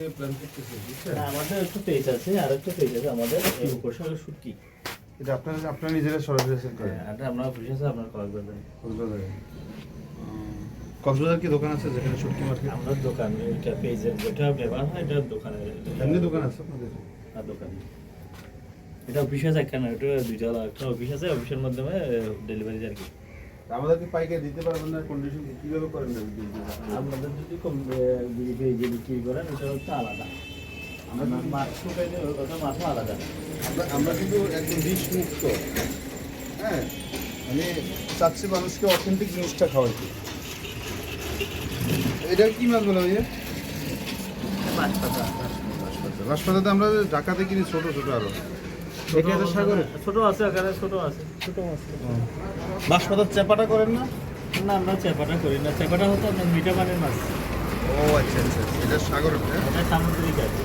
Plan করতেছি বুঝছেন? না, আমাদের একটা পেজ আছে, আর একটা পেজ আছে আমাদের এই উপসাগর শুটকি। এটা আপনারা নিজেরা সরাসরি সেল করেন? হ্যাঁ, এটা আমরা অফিস আছে আপনার কক্সবাজারে। কক্সবাজারে। কক্সবাজার কি দোকান আছে যেখানে শুটকি মার্কেট? আমরা দোকান, এটা পেজের যেটা ব্যবহার হয় এটা দোকানে। এমনি দোকান আছে আপনাদের? আর দোকান। এটা অফিস আছে এখানে, এটা দুইটা একটা অফিস আছে, অফিসের মাধ্যমে ডেলিভারি আর কি। আমাদেরকে পাইকারি দিতে পারবেন না, কন্ডিশন কিভাবে করেন না? আপনাদের যদি কম পেজে বিক্রি করেন ওটা হচ্ছে আলাদা। আমরা মাছ শুকাইলে ওটা মাছও আলাদা। আমরা কিন্তু একদম বিষ মুক্ত। হ্যাঁ, আমি চাচ্ছি মানুষকে অথেন্টিক জিনিসটা খাওয়াইতে। এটা কি মাছ বলে ভাইয়া? মাছ পাতা। বাঁশপাতাতে আমরা ঢাকাতে কিনি ছোট ছোট আরো। এটা তো সাগরে? ছোট আছে, এখানে ছোট আছে, ছোট মাছ। বাঁশপাতার চেপাটা করেন না? না, আমরা চেপাটা করি না, চেপাটা হতো আপনার মিঠা পানির মাছ। ও আচ্ছা আচ্ছা, এটা সাগরের? এটা সামুদ্রিক আর কি।